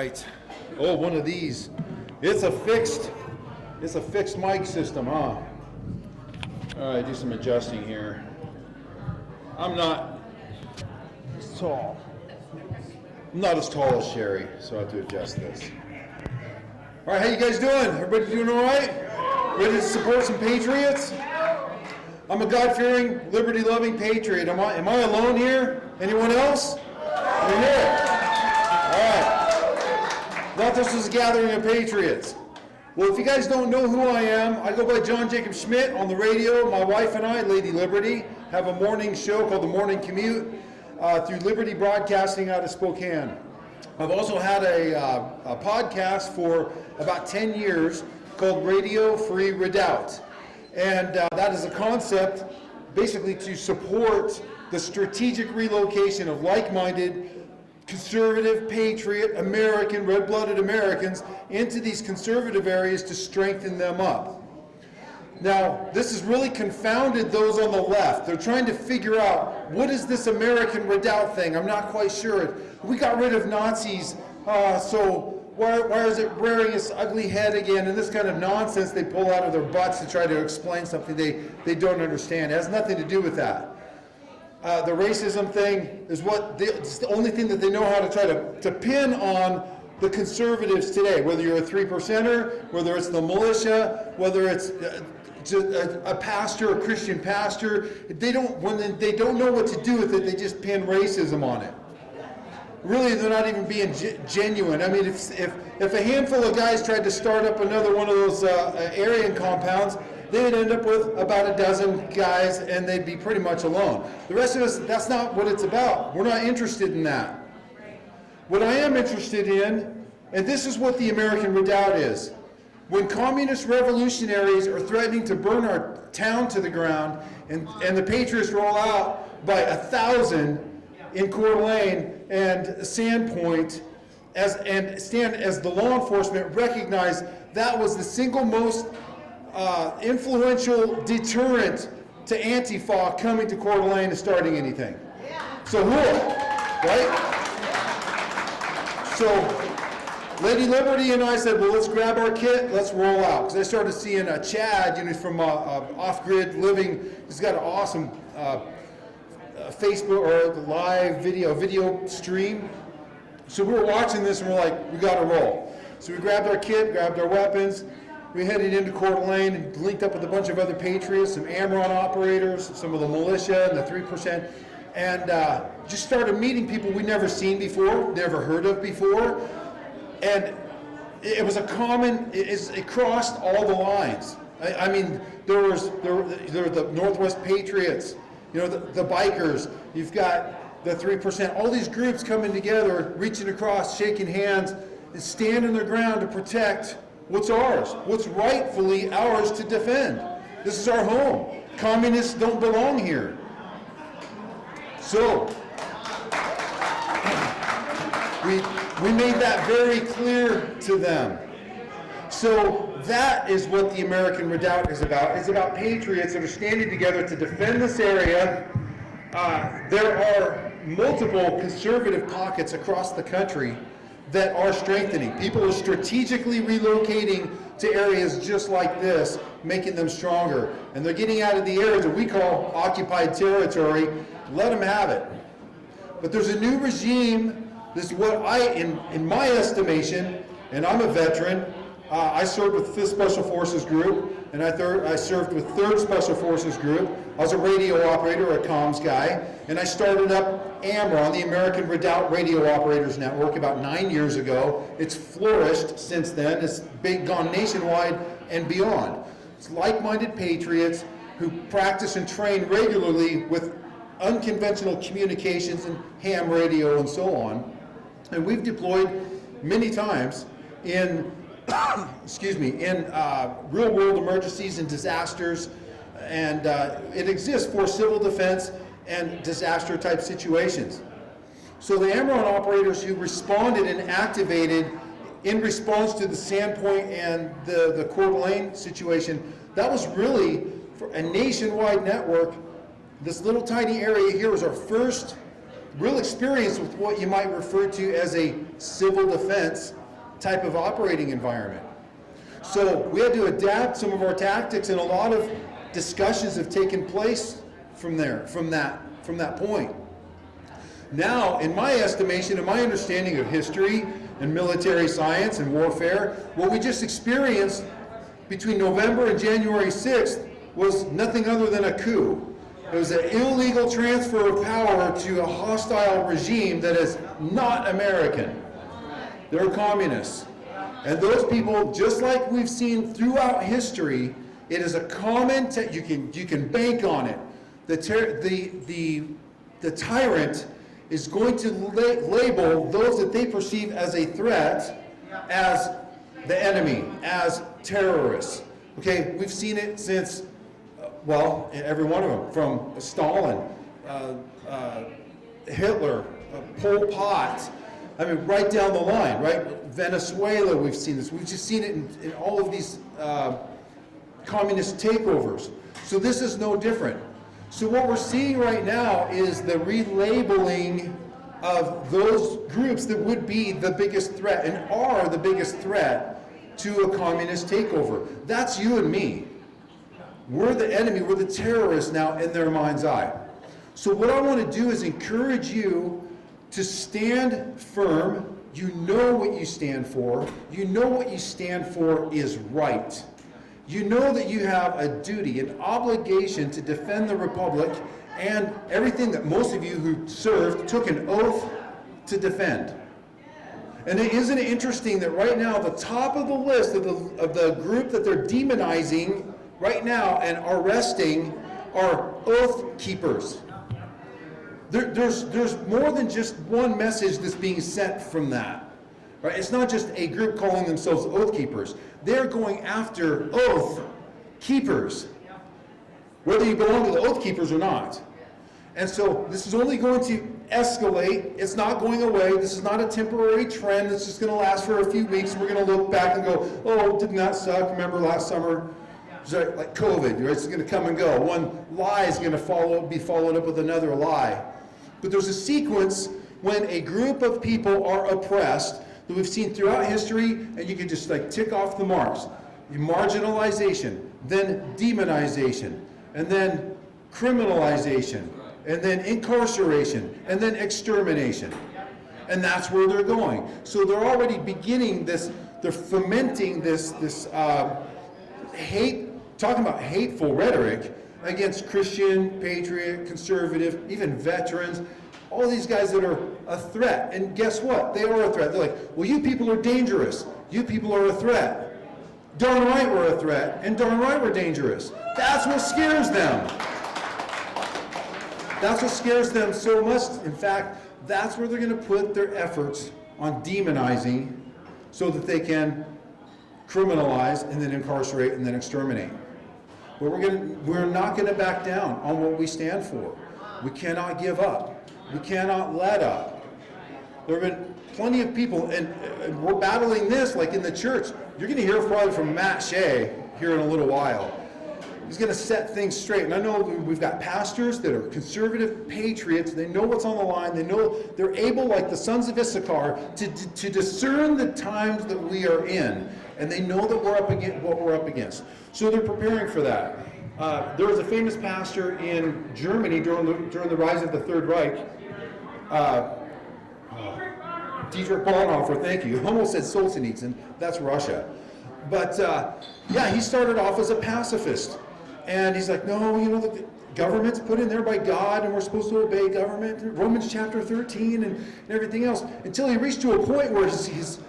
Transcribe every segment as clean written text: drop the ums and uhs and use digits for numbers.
right. Oh, one of these. It's a fixed mic system, huh? All right, do some adjusting here. I'm not as tall. I'm not as tall as Sherry, so I have to adjust this. All right, how you guys doing? Everybody doing all right? Ready to support some Patriots? I'm a God-fearing, liberty-loving patriot. Am I alone here? Anyone else? You're here. All right. Thought this was a gathering of patriots. Well, if you guys don't know who I am, I go by John Jacob Schmidt on the radio. My wife and I, Lady Liberty, have a morning show called The Morning Commute through Liberty Broadcasting out of Spokane. I've also had a podcast for about 10 years called Radio Free Redoubt. And that is a concept basically to support the strategic relocation of like-minded, conservative, patriot, American, red-blooded Americans into these conservative areas to strengthen them up. Now, this has really confounded those on the left. They're trying to figure out, what is this American Redoubt thing? I'm not quite sure. We got rid of Nazis, so why is it rearing its ugly head again? And this kind of nonsense they pull out of their butts to try to explain something they don't understand. It has nothing to do with that. The racism thing is it's the only thing that they know how to try to pin on the conservatives today, whether you're a 3%er, whether it's the militia, whether it's a pastor, a Christian pastor. When they don't know what to do with it, they just pin racism on it. Really, they're not even being genuine. I mean, if a handful of guys tried to start up another one of those Aryan compounds, they'd end up with about a dozen guys, and they'd be pretty much alone. The rest of us, that's not what it's about. We're not interested in that. What I am interested in, and this is what the American Redoubt is, when communist revolutionaries are threatening to burn our town to the ground, and the Patriots roll out by 1,000 in Coeur d'Alene and Sandpoint, and stand as the law enforcement recognize that was the single most influential deterrent to Antifa coming to Coeur d'Alene and starting anything. So right? So Lady Liberty and I said, well, let's grab our kit, let's roll out. Because I started seeing Chad, from Off-Grid Living. He's got an awesome Facebook or live video stream. So we were watching this and we're like, we got to roll. So we grabbed our kit, grabbed our weapons. We headed into Coeur d'Alene and linked up with a bunch of other patriots, some Amron operators, some of the militia and the 3%, and just started meeting people we'd never seen before, never heard of before. And it was it crossed all the lines. I mean, there were the Northwest Patriots, the bikers, you've got the 3%, all these groups coming together, reaching across, shaking hands, and standing their ground to protect what's ours, what's rightfully ours to defend. This is our home. Communists don't belong here. So, we made that very clear to them. So that is what the American Redoubt is about. It's about patriots that are standing together to defend this area. There are multiple conservative pockets across the country that are strengthening. People are strategically relocating to areas just like this, making them stronger. And they're getting out of the areas that we call occupied territory. Let them have it. But there's a new regime. This is what in my estimation, and I'm a veteran, I served with 5th Special Forces Group, and I served with 3rd Special Forces Group. I was a radio operator, a comms guy, and I started up AMRON, the American Redoubt Radio Operators Network, about 9 years ago. It's flourished since then. It's gone nationwide and beyond. It's like-minded patriots who practice and train regularly with unconventional communications and ham radio and so on. And we've deployed many times in real-world emergencies and disasters, and it exists for civil defense and disaster-type situations. So the Amron operators who responded and activated in response to the Sandpoint and the Coeur d'Alene situation, that was really for a nationwide network. This little tiny area here was our first real experience with what you might refer to as a civil defense type of operating environment. So we had to adapt some of our tactics, and a lot of discussions have taken place from that point. Now, in my estimation and my understanding of history and military science and warfare, what we just experienced between November and January 6th was nothing other than a coup. It was an illegal transfer of power to a hostile regime that is not American. They're communists. And those people, just like we've seen throughout history, it is a common, you can bank on it. The tyrant is going to label those that they perceive as a threat as the enemy, as terrorists. Okay, we've seen it since, every one of them, from Stalin, Hitler, Pol Pot, I mean, right down the line, right? Venezuela, we've seen this. We've just seen it in all of these communist takeovers. So this is no different. So what we're seeing right now is the relabeling of those groups that would be the biggest threat and are the biggest threat to a communist takeover. That's you and me. We're the enemy, we're the terrorists now in their mind's eye. So what I want to do is encourage you to stand firm. You know what you stand for. You know what you stand for is right. You know that you have a duty, an obligation to defend the Republic and everything that most of you who served took an oath to defend. And isn't it interesting that right now the top of the list of the group that they're demonizing right now and arresting are oath keepers. There's more than just one message that's being sent from that. Right? It's not just a group calling themselves oath keepers. They're going after oath keepers, whether you belong to the oath keepers or not. And so this is only going to escalate. It's not going away. This is not a temporary trend that's just going to last for a few weeks. We're going to look back and go, oh, didn't that suck? Remember last summer? It's like COVID, right? It's going to come and go. One lie is going to be followed up with another lie. But there's a sequence when a group of people are oppressed that we've seen throughout history, and you can just like tick off the marks. Marginalization, then demonization, and then criminalization, and then incarceration, and then extermination. And that's where they're going. So they're already beginning this, they're fomenting this hate, talking about hateful rhetoric against Christian, patriot, conservative, even veterans, all these guys that are a threat. And guess what? They are a threat. They're like, well, you people are dangerous. You people are a threat. Darn right we're a threat, and darn right we're dangerous. That's what scares them. That's what scares them so much. In fact, that's where they're going to put their efforts on demonizing so that they can criminalize and then incarcerate and then exterminate. But we're not going to back down on what we stand for. We cannot give up. We cannot let up. There have been plenty of people, and we're battling this like in the church. You're going to hear probably from Matt Shea here in a little while. He's going to set things straight. And I know we've got pastors that are conservative patriots. They know what's on the line. They know they're able, like the sons of Issachar, to discern the times that we are in. And they know that we're up against what we're up against. So they're preparing for that. There was a famous pastor in Germany during the rise of the Third Reich. Dietrich Bonhoeffer, thank you. Almost said Solzhenitsyn. That's Russia. But he started off as a pacifist. And he's like, no, the government's put in there by God, and we're supposed to obey government. Romans chapter 13 and everything else. Until he reached to a point where his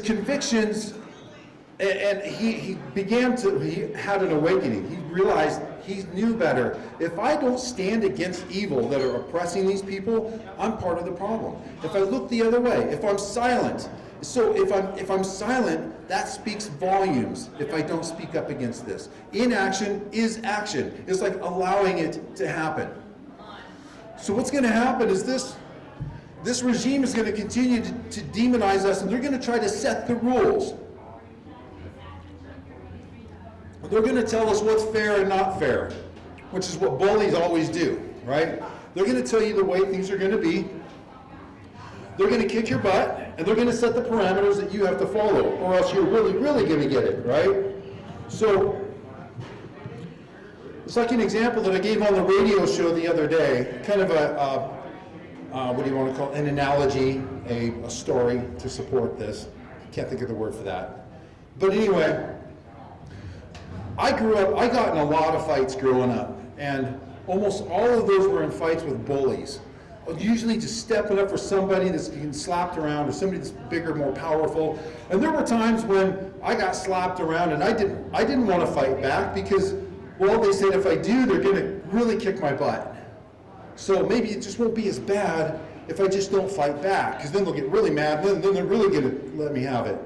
convictions, and he had an awakening. He realized he knew better. If I don't stand against evil that are oppressing these people, I'm part of the problem. If I look the other way, if I'm silent, if I'm silent, that speaks volumes if I don't speak up against this. Inaction is action. It's like allowing it to happen. So what's going to happen is this regime is going to continue to demonize us, and they're going to try to set the rules. They're going to tell us what's fair and not fair, which is what bullies always do, right? They're going to tell you the way things are going to be, They're going to kick your butt, and they're going to set the parameters that you have to follow, or else you're really, really going to get it, right? So, it's like an example that I gave on the radio show the other day, kind of what do you want to call it, an analogy, a story to support this. Can't think of the word for that. But anyway, I got in a lot of fights growing up, and almost all of those were in fights with bullies. Usually just stepping up for somebody that's getting slapped around, or somebody that's bigger, more powerful. And there were times when I got slapped around and I didn't want to fight back because, well, they said if I do, they're going to really kick my butt. So maybe it just won't be as bad if I just don't fight back, because then they'll get really mad, and then they're really going to let me have it.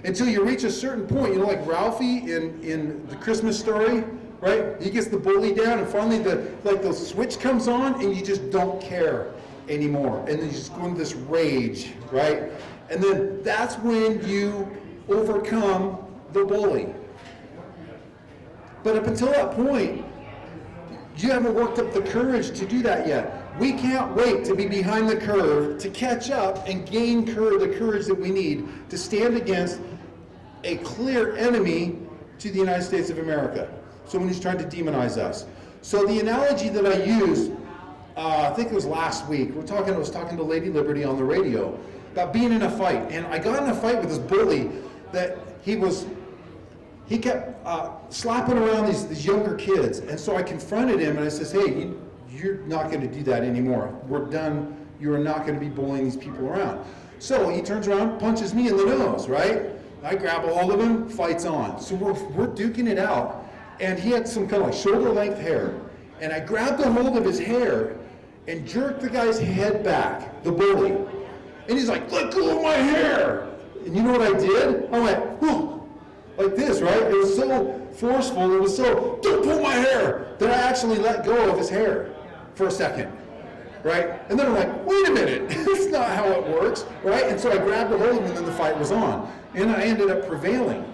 Until you reach a certain point, you know, like Ralphie in the Christmas Story, right? He gets the bully down, and finally the switch comes on, and you just don't care anymore, and then you just go into this rage, right? And then that's when you overcome the bully. But up until that point, you haven't worked up the courage to do that yet. We can't wait to be behind the curve to catch up and gain the courage that we need to stand against a clear enemy to the United States of America. Someone who's trying to demonize us. So the analogy that I used, I think it was last week, I was talking to Lady Liberty on the radio about being in a fight. And I got in a fight with this bully that he kept slapping around these younger kids. And so I confronted him and I says, hey, you're not going to do that anymore. We're done. You are not going to be bullying these people around. So he turns around, punches me in the nose, right? I grab a hold of him, fight's on. So we're duking it out. And he had some kind of like shoulder length hair. And I grabbed a hold of his hair and jerked the guy's head back, the bully. And he's like, let go of my hair. And you know what I did? I went, whew, like this, right? It was so forceful, it was so, don't pull my hair, that I actually let go of his hair for a second, right? And then I'm like, wait a minute, that's not how it works, right? And so I grabbed a hold of him and then the fight was on. And I ended up prevailing.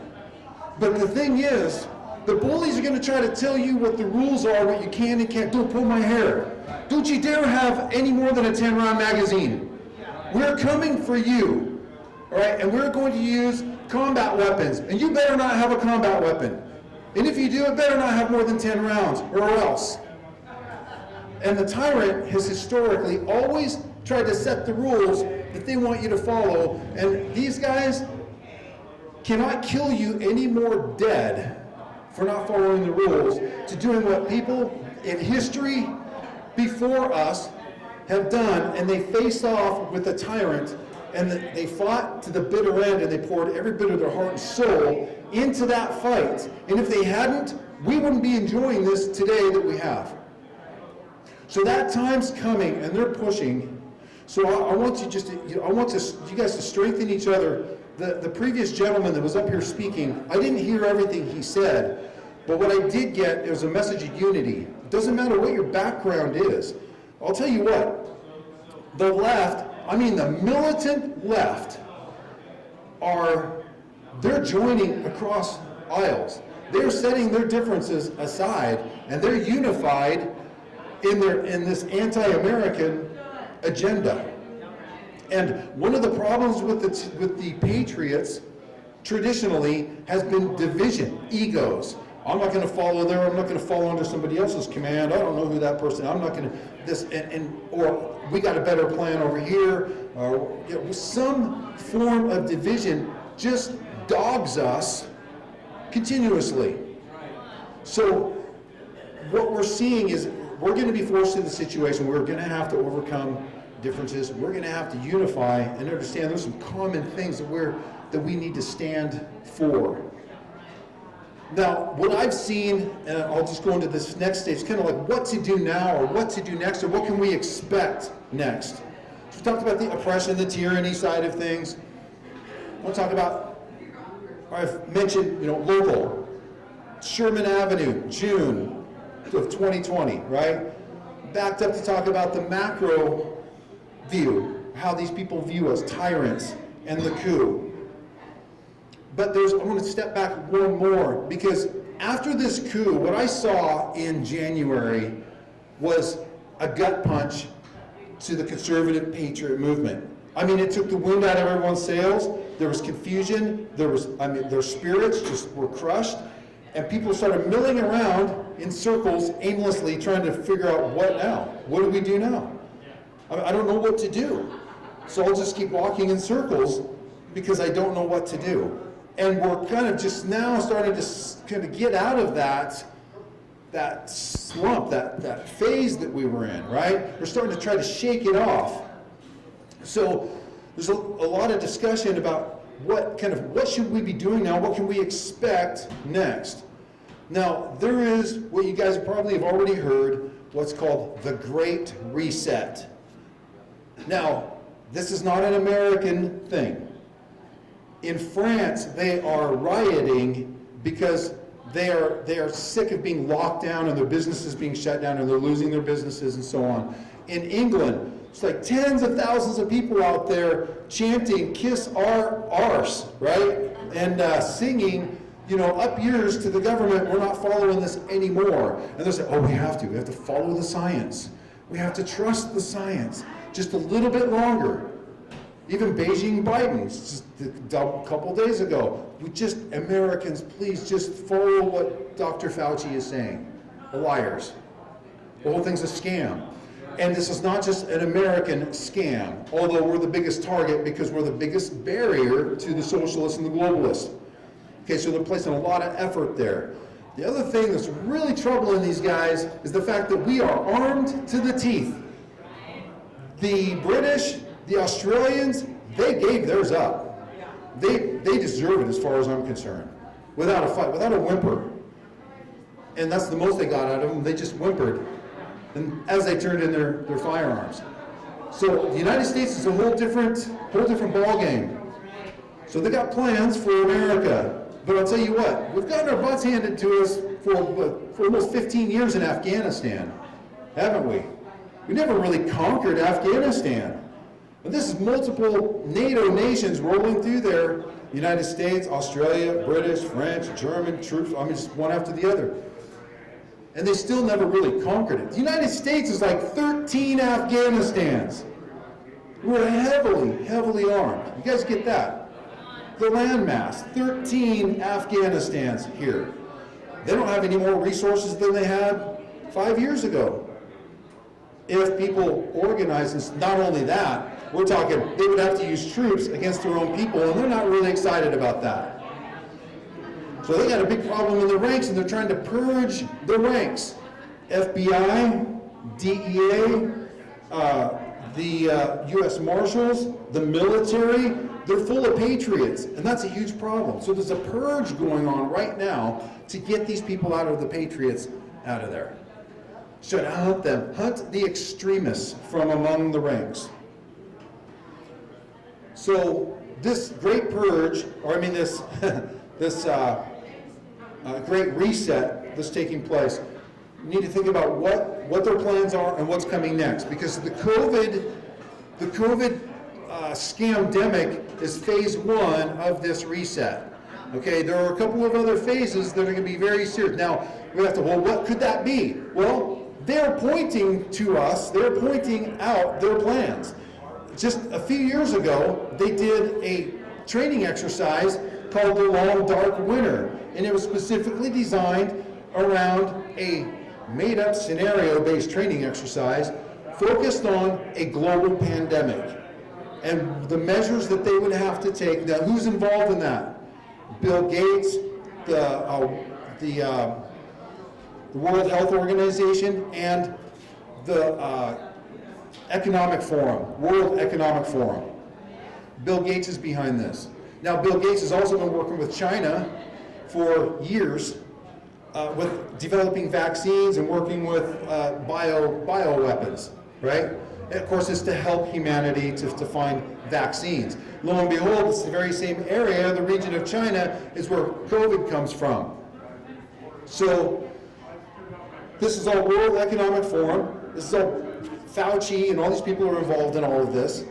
But the thing is, the bullies are going to try to tell you what the rules are, what you can and can't. Don't pull my hair. Don't you dare have any more than a 10-round magazine. We're coming for you, all right? And we're going to use combat weapons, and you better not have a combat weapon. And if you do, it better not have more than 10 rounds, or else. And the tyrant has historically always tried to set the rules that they want you to follow, and these guys cannot kill you any more dead for not following the rules to doing what people in history before us have done, and they faced off with the tyrant, and they fought to the bitter end, and they poured every bit of their heart and soul into that fight. And if they hadn't, we wouldn't be enjoying this today that we have. So that time's coming, and they're pushing. So I want you guys to strengthen each other. The previous gentleman that was up here speaking, I didn't hear everything he said, but what I did get was a message of unity. It doesn't matter what your background is. I'll tell you what, the left, I mean the militant left, they're joining across aisles. They're setting their differences aside, and they're unified in this anti-American agenda. And one of the problems with the Patriots traditionally has been division, egos. I'm not going to follow there. I'm not going to follow under somebody else's command. I don't know who that person. I'm not going to this or we got a better plan over here. Or some form of division just dogs us continuously. So what we're seeing is we're going to be forced into a situation where we're going to have to overcome differences. We're going to have to unify and understand there's some common things that we need to stand for. Now, what I've seen, and I'll just go into this next stage, kind of like what to do now or what to do next or what can we expect next. So we talked about the oppression, the tyranny side of things. We'll talk about, I've mentioned, local, Sherman Avenue, June of 2020, right? Backed up to talk about the macro view, how these people view us, tyrants, and the coup. But I want to step back one more, because after this coup, what I saw in January was a gut punch to the conservative patriot movement. I mean, it took the wind out of everyone's sails. There was confusion. Their spirits just were crushed. And people started milling around in circles aimlessly trying to figure out what now? What do we do now? I don't know what to do. So I'll just keep walking in circles because I don't know what to do. And we're kind of just now starting to kind of get out of that slump, that phase that we were in, right? We're starting to try to shake it off. So there's a lot of discussion about what should we be doing now? What can we expect next? Now, there is what you guys probably have already heard, what's called the Great Reset. Now, this is not an American thing. In France, they are rioting because they are sick of being locked down and their businesses being shut down and they're losing their businesses and so on. In England, it's like tens of thousands of people out there chanting "Kiss our arse," right? And singing, up yours to the government, we're not following this anymore. And they're saying, we have to follow the science. We have to trust the science just a little bit longer. Even Beijing Biden, just a couple days ago, Americans, please just follow what Dr. Fauci is saying. The liars. The whole thing's a scam. And this is not just an American scam, although we're the biggest target because we're the biggest barrier to the socialists and the globalists. Okay, so they're placing a lot of effort there. The other thing that's really troubling these guys is the fact that we are armed to the teeth. The British, the Australians, they gave theirs up. They deserve it as far as I'm concerned, without a fight, without a whimper. And that's the most they got out of them. They just whimpered. And as they turned in their firearms. So the United States is a whole different ball game. So they got plans for America. But I'll tell you what, we've gotten our butts handed to us for almost 15 years in Afghanistan, haven't we? We never really conquered Afghanistan. But this is multiple NATO nations rolling through there. United States, Australia, British, French, German troops, just one after the other. And they still never really conquered it. The United States is like 13 Afghanistans. We're heavily armed. You guys get that? The landmass, 13 Afghanistans here. They don't have any more resources than they had 5 years ago. If people organize this, not only that, we're talking they would have to use troops against their own people, and they're not really excited about that. So they got a big problem in the ranks, and they're trying to purge the ranks. FBI, DEA, the U.S. Marshals, the military, they're full of patriots, and that's a huge problem. So there's a purge going on right now to get these people out of the patriots out of there. So to hunt them, hunt the extremists from among the ranks. So this great purge, this great reset that's taking place, you need to think about what their plans are and what's coming next, because the COVID scamdemic is phase one of this reset. Okay, there are a couple of other phases that are going to be very serious. Now we have to, what could that be? Well, they're pointing to us. They're pointing out their plans. Just a few years ago, they did a training exercise called the Long Dark Winter, and it was specifically designed around a made-up scenario-based training exercise focused on a global pandemic and the measures that they would have to take. Now, who's involved in that? Bill Gates, the World Health Organization, and the Economic Forum, World Economic Forum. Bill Gates is behind this. Now, Bill Gates has also been working with China for years with developing vaccines and working with bioweapons, right? And of course, it's to help humanity to find vaccines. Lo and behold, it's the very same area, the region of China, is where COVID comes from. So this is all World Economic Forum. This is all Fauci and all these people are involved in all of this.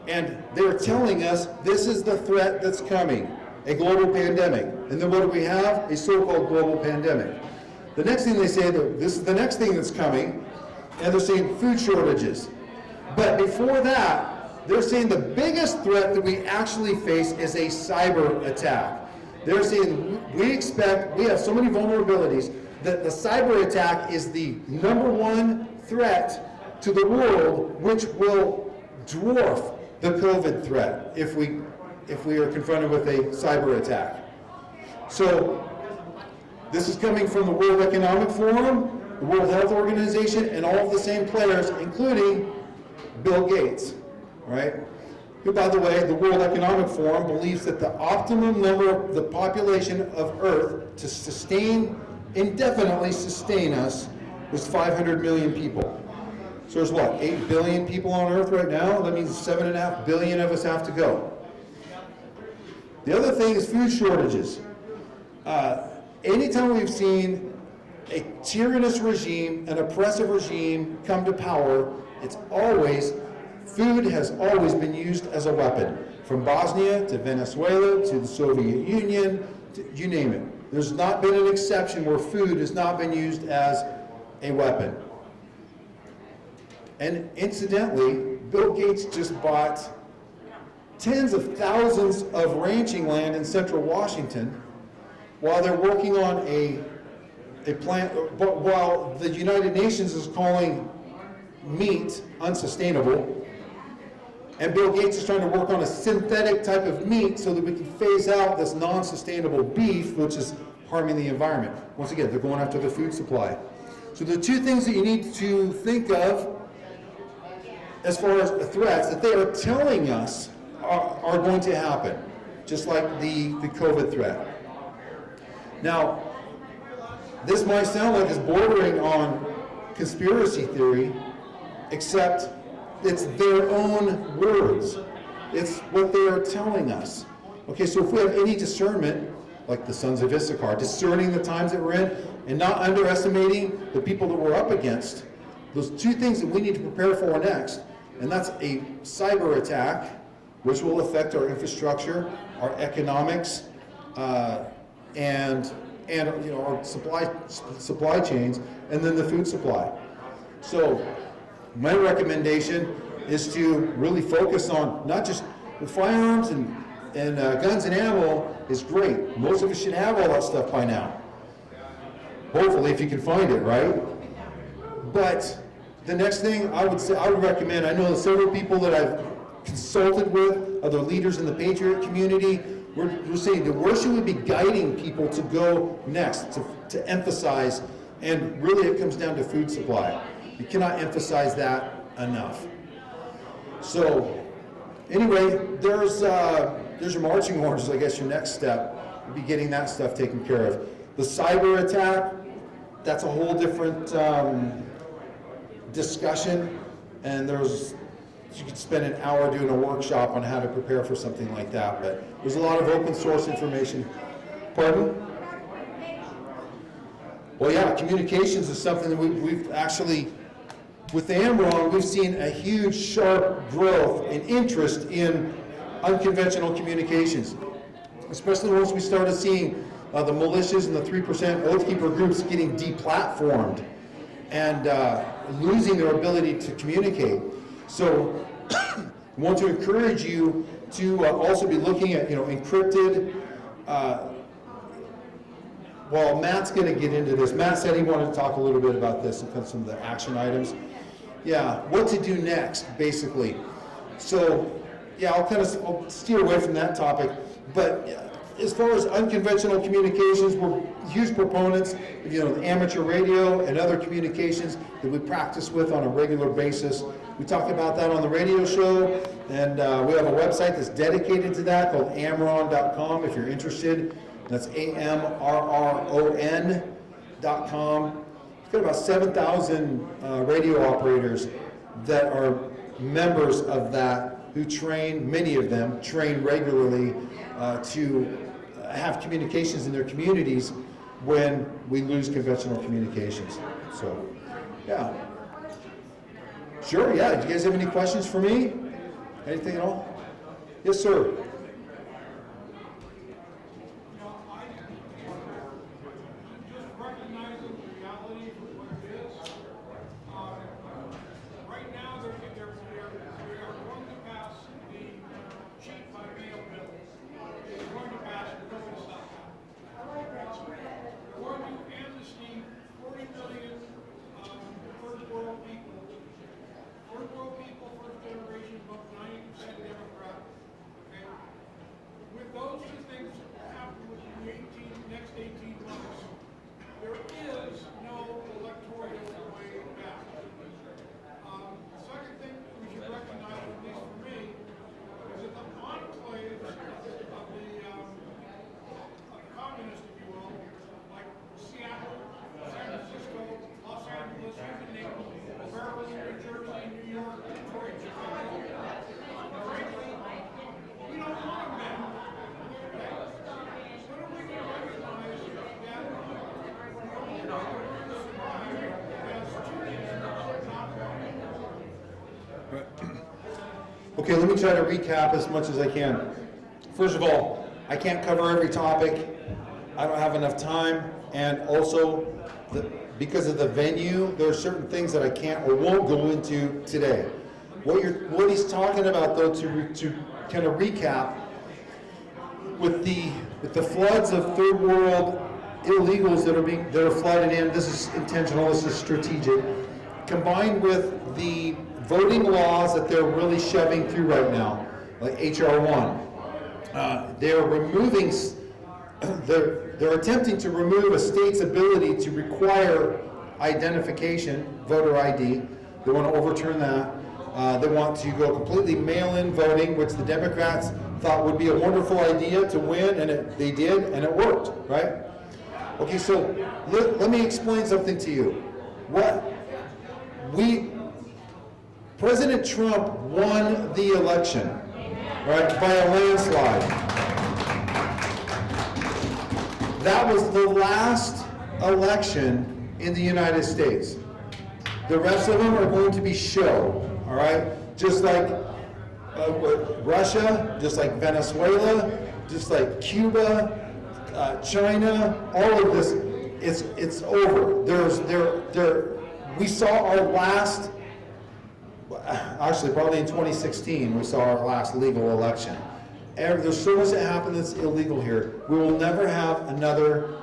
And they're telling us this is the threat that's coming, a global pandemic. And then what do we have? A so-called global pandemic. The next thing they say, this is the next thing that's coming, and they're saying food shortages. But before that, they're saying the biggest threat that we actually face is a cyber attack. They're saying we have so many vulnerabilities that the cyber attack is the #1 threat to the world, which will dwarf the COVID threat if we are confronted with a cyber attack. So this is coming from the World Economic Forum, the World Health Organization, and all of the same players, including Bill Gates, right? Who, by the way, the World Economic Forum believes that the optimum number of the population of Earth to indefinitely sustain us was 500 million people. So there's what, 8 billion people on Earth right now? That means 7.5 billion of us have to go. The other thing is food shortages. Anytime we've seen a tyrannous regime, an oppressive regime come to power, food has always been used as a weapon. From Bosnia to Venezuela to the Soviet Union, you name it. There's not been an exception where food has not been used as a weapon. And incidentally, Bill Gates just bought tens of thousands of ranching land in central Washington while they're working on a plant, while the United Nations is calling meat unsustainable, and Bill Gates is trying to work on a synthetic type of meat so that we can phase out this non-sustainable beef, which is harming the environment. Once again, they're going after the food supply. So the two things that you need to think of as far as threats that they are telling us are going to happen, just like the COVID threat. Now, this might sound like it's bordering on conspiracy theory, except it's their own words. It's what they are telling us. Okay, so if we have any discernment, like the sons of Issachar, discerning the times that we're in and not underestimating the people that we're up against, those two things that we need to prepare for next, and that's a cyber attack, which will affect our infrastructure, our economics, and our supply chains, and then the food supply. So my recommendation is to really focus on not just the firearms and guns and ammo is great. Most of us should have all that stuff by now. Hopefully, if you can find it, right? But the next thing I would recommend, I know several people that I've consulted with, other leaders in the Patriot community, we're saying that where should we be guiding people to go next, to emphasize, and really it comes down to food supply. You cannot emphasize that enough. So anyway, there's your marching orders, I guess your next step would be getting that stuff taken care of. The cyber attack, that's a whole different discussion, and you could spend an hour doing a workshop on how to prepare for something like that, but there's a lot of open source information. Pardon? Well, yeah, communications is something that we've actually, with AMRON, we've seen a huge sharp growth and interest in unconventional communications, especially once we started seeing the militias and the 3% Oath Keeper groups getting deplatformed and losing their ability to communicate. So I want to encourage you to also be looking at encrypted. Well, Matt's going to get into this. Matt said he wanted to talk a little bit about this and some of the action items. Yeah, what to do next, basically. So, yeah, I'll steer away from that topic. But as far as unconventional communications, we're huge proponents of the amateur radio and other communications that we practice with on a regular basis. We talk about that on the radio show, and we have a website that's dedicated to that called amron.com if you're interested. That's AMRRON.com. We've got about 7,000 radio operators that are members of that who train, many of them train regularly to have communications in their communities when we lose conventional communications. So, yeah. Sure, yeah. Do you guys have any questions for me? Anything at all? Yes, sir. Right now, we are going to pass Okay, let me try to recap as much as I can. First of all, I can't cover every topic. I don't have enough time, and also because of the venue, there are certain things that I can't or won't go into today. What he's talking about, though, to kind of recap, with the floods of third world illegals that are flooded in, this is intentional, this is strategic, combined with the voting laws that they're really shoving through right now, like HR 1. They're removing, they're attempting to remove a state's ability to require identification, voter ID. They want to overturn that. They want to go completely mail-in voting, which the Democrats thought would be a wonderful idea to win, and they did, and it worked, right? Okay, so let me explain something to you. President Trump won the election, right, by a landslide. That was the last election in the United States. The rest of them are going to be show, all right? Just like Russia, just like Venezuela, just like Cuba, China, all of this, it's over. We saw our last, actually probably in 2016, we saw our last legal election. There's so much that happened that's illegal here. We will never have another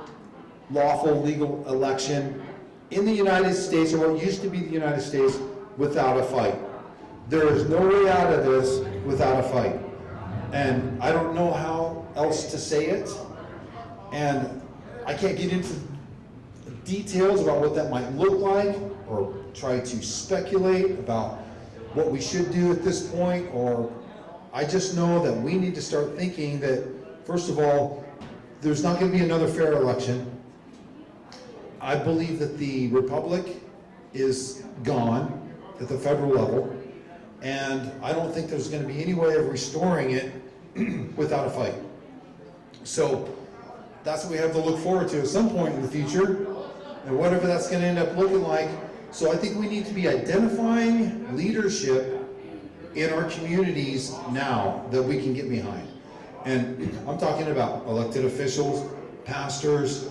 lawful legal election in the United States, or what used to be the United States, without a fight. There is no way out of this without a fight. And I don't know how else to say it. And I can't get into details about what that might look like, or try to speculate about what we should do at this point, or I just know that we need to start thinking that, first of all, there's not going to be another fair election. I believe that the republic is gone at the federal level, and I don't think there's going to be any way of restoring it without a fight. So that's what we have to look forward to at some point in the future, and whatever that's going to end up looking like. So I think we need to be identifying leadership in our communities now that we can get behind. And I'm talking about elected officials, pastors,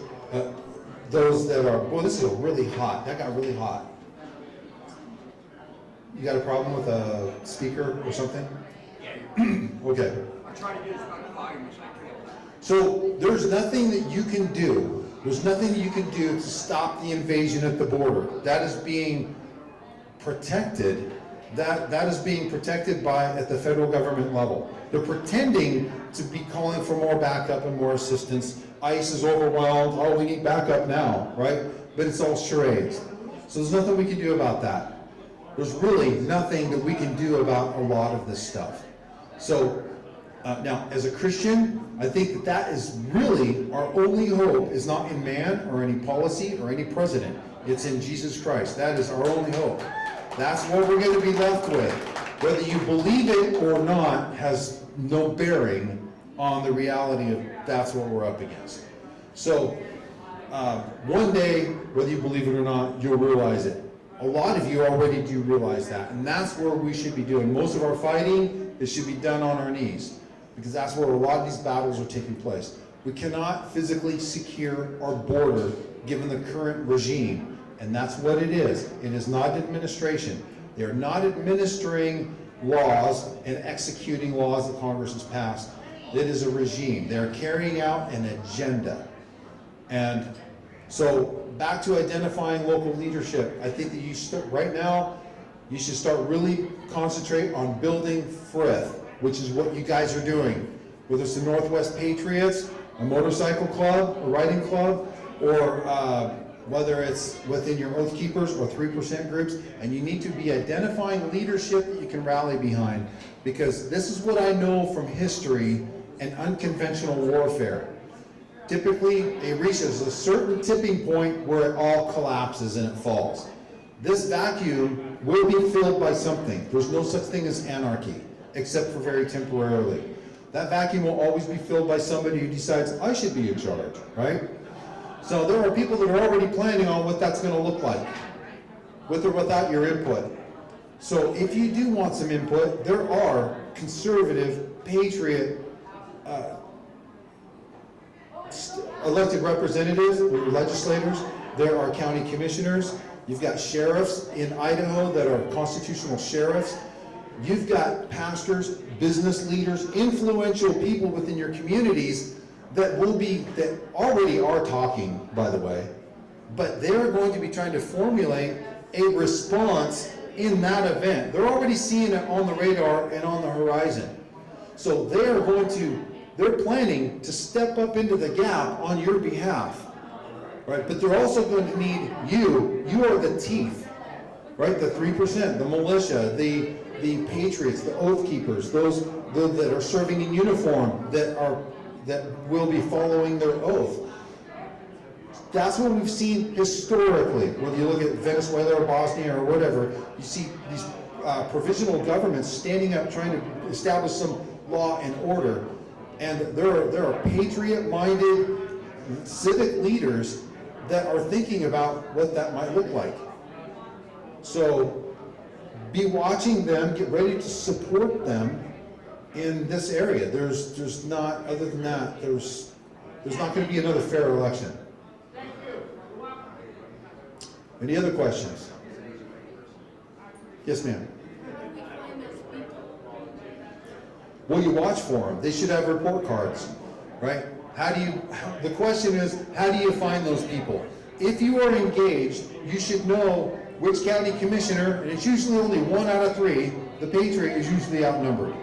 those that are, boy, this is really hot. That got really hot. You got a problem with a speaker or something? Yeah. Okay. I try to do as much volume as I can. So there's nothing that you can do. There's nothing that you can do to stop the invasion at the border. That is being protected. That is being protected at the federal government level. They're pretending to be calling for more backup and more assistance. ICE is overwhelmed. Oh, we need backup now, right? But it's all charades. So there's nothing we can do about that. There's really nothing that we can do about a lot of this stuff. So now, as a Christian, I think that is really our only hope is not in man or any policy or any president. It's in Jesus Christ. That is our only hope. That's what we're going to be left with. Whether you believe it or not has no bearing on the reality of that's what we're up against. So one day, whether you believe it or not, you'll realize it. A lot of you already do realize that, and that's where we should be doing most of our fighting. It should be done on our knees, because that's where a lot of these battles are taking place. We cannot physically secure our border given the current regime, and that's what it is. It is not administration. They are not administering laws and executing laws that Congress has passed. It is a regime. They're carrying out an agenda. And so back to identifying local leadership, I think that right now, you should start really concentrate on building Frith, which is what you guys are doing. Whether it's the Northwest Patriots, a motorcycle club, a riding club, or whether it's within your Oath Keepers or 3% groups, and you need to be identifying leadership that you can rally behind, because this is what I know from history and unconventional warfare. Typically, it reaches a certain tipping point where it all collapses and it falls. This vacuum will be filled by something. There's no such thing as anarchy, except for very temporarily. That vacuum will always be filled by somebody who decides, I should be in charge, right? So there are people that are already planning on what that's going to look like, with or without your input. So if you do want some input, there are conservative, patriot, elected representatives or legislators. There are county commissioners. You've got sheriffs in Idaho that are constitutional sheriffs. You've got pastors, business leaders, influential people within your communities that already are talking, by the way, but they're going to be trying to formulate a response in that event. They're already seeing it on the radar and on the horizon. So they're planning to step up into the gap on your behalf, right? But they're also going to need you. You are the teeth, right? The 3%, the militia, the patriots, the oath keepers, those that are serving in uniform, that will be following their oath. That's what we've seen historically. Whether you look at Venezuela or Bosnia or whatever, you see these provisional governments standing up trying to establish some law and order. And there are patriot-minded civic leaders that are thinking about what that might look like. So be watching them, get ready to support them in this area. There's not, other than that, there's not going to be another fair election. Any other questions? Yes, ma'am. Well, you watch for them. They should have report cards, right? The question is, how do you find those people? If you are engaged, you should know which county commissioner, and it's usually only 1 out of 3, the patriot is usually outnumbered,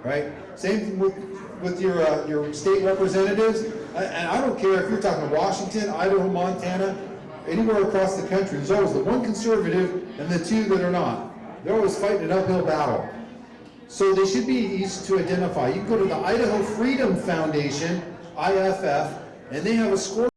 right? Same with your state representatives, and I don't care if you're talking Washington, Idaho, Montana, anywhere across the country, there's always the 1 conservative and the 2 that are not. They're always fighting an uphill battle. So they should be easy to identify. You can go to the Idaho Freedom Foundation, IFF, and they have a score